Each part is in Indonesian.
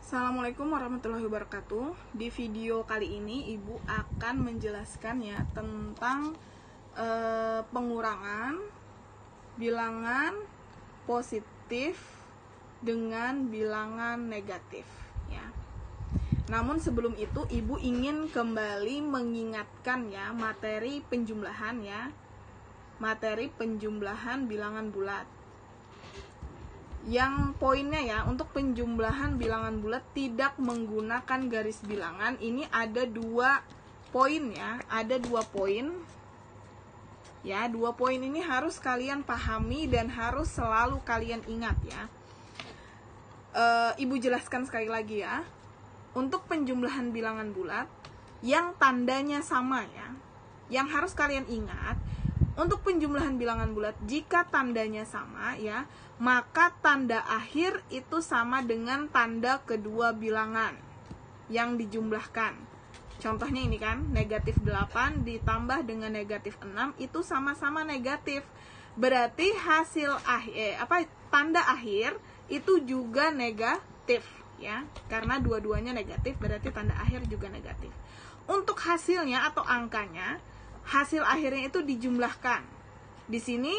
Assalamualaikum warahmatullahi wabarakatuh. Di video kali ini Ibu akan menjelaskan ya tentang pengurangan bilangan positif dengan bilangan negatif ya. Namun sebelum itu Ibu ingin kembali mengingatkan ya materi penjumlahan ya. Materi penjumlahan bilangan bulat. Yang poinnya ya, untuk penjumlahan bilangan bulat tidak menggunakan garis bilangan, ini ada 2 poin ya, ada 2 poin. Ya, 2 poin ini harus kalian pahami dan harus selalu kalian ingat ya. Ibu jelaskan sekali lagi ya. Untuk penjumlahan bilangan bulat yang tandanya sama ya. Yang harus kalian ingat, untuk penjumlahan bilangan bulat jika tandanya sama ya, maka tanda akhir itu sama dengan tanda kedua bilangan yang dijumlahkan. Contohnya ini kan, negatif 8 ditambah dengan negatif 6 itu sama-sama negatif. Berarti hasil tanda akhir itu juga negatif ya. Karena dua-duanya negatif, berarti tanda akhir juga negatif. Untuk hasilnya atau angkanya, hasil akhirnya itu dijumlahkan. Di sini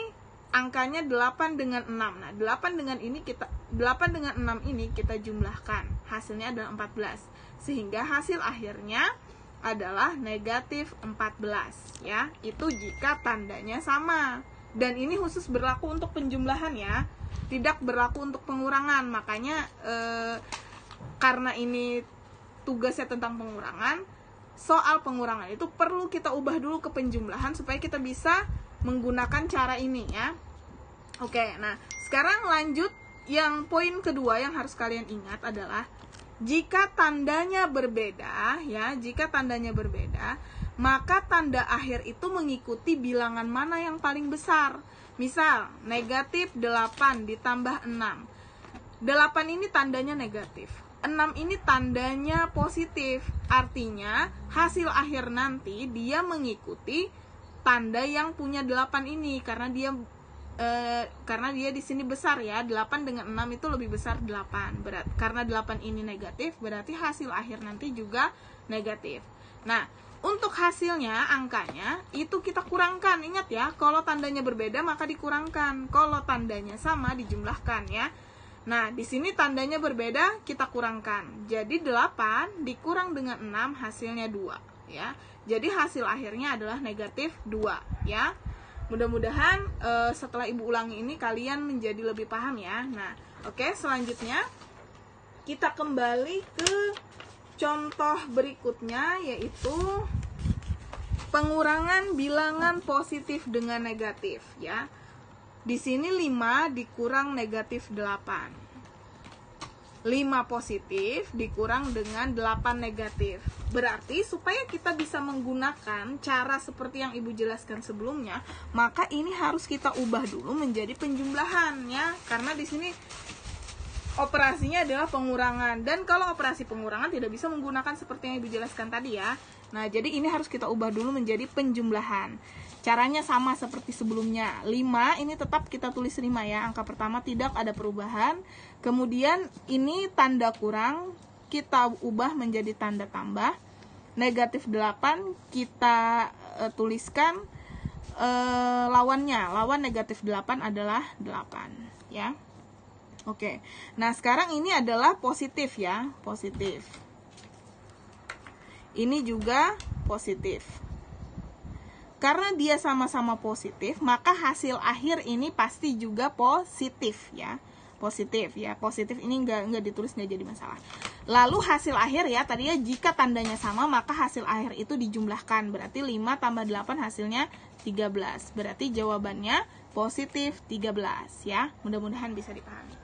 angkanya 8 dengan 6. Nah, 8 dengan 6 ini kita jumlahkan. Hasilnya adalah 14. Sehingga hasil akhirnya adalah negatif 14 ya. Itu jika tandanya sama. Dan ini khusus berlaku untuk penjumlahan ya. Tidak berlaku untuk pengurangan. Makanya karena ini tugasnya tentang pengurangan, soal pengurangan itu perlu kita ubah dulu ke penjumlahan supaya kita bisa menggunakan cara ini ya. Oke, nah sekarang lanjut yang poin kedua yang harus kalian ingat adalah jika tandanya berbeda ya, jika tandanya berbeda, maka tanda akhir itu mengikuti bilangan mana yang paling besar. Misal, negatif 8 ditambah 6. 8 ini tandanya negatif. 6 ini tandanya positif, artinya hasil akhir nanti dia mengikuti tanda yang punya 8 ini karena dia di sini besar ya. 8 dengan 6 itu lebih besar 8. Karena 8 ini negatif, berarti hasil akhir nanti juga negatif. Nah, untuk hasilnya, angkanya itu kita kurangkan. Ingat ya, kalau tandanya berbeda maka dikurangkan. Kalau tandanya sama dijumlahkan ya. Nah, di sini tandanya berbeda, kita kurangkan. Jadi 8 dikurang dengan 6 hasilnya 2 ya. Jadi hasil akhirnya adalah negatif 2 ya. Mudah-mudahan setelah Ibu ulangi ini kalian menjadi lebih paham ya. Nah, oke, selanjutnya kita kembali ke contoh berikutnya, yaitu pengurangan bilangan positif dengan negatif ya. Di sini 5 dikurang negatif 8. 5 positif dikurang dengan 8 negatif. Berarti supaya kita bisa menggunakan cara seperti yang Ibu jelaskan sebelumnya, maka ini harus kita ubah dulu menjadi penjumlahan ya. Karena di sini operasinya adalah pengurangan, dan kalau operasi pengurangan tidak bisa menggunakan seperti yang Ibu jelaskan tadi ya. Nah, jadi ini harus kita ubah dulu menjadi penjumlahan. Caranya sama seperti sebelumnya. 5 ini tetap kita tulis 5 ya. Angka pertama tidak ada perubahan. Kemudian ini tanda kurang kita ubah menjadi tanda tambah. Negatif 8 kita tuliskan lawannya. Lawan negatif 8 adalah 8 ya. Oke. Nah, sekarang ini adalah positif ya, positif. Ini juga positif. Karena dia sama-sama positif, maka hasil akhir ini pasti juga positif ya. Positif ya. Positif ini enggak ditulis, enggak jadi masalah. Lalu hasil akhir ya, tadi ya jika tandanya sama maka hasil akhir itu dijumlahkan. Berarti 5 tambah 8 hasilnya 13. Berarti jawabannya positif 13 ya. Mudah-mudahan bisa dipahami.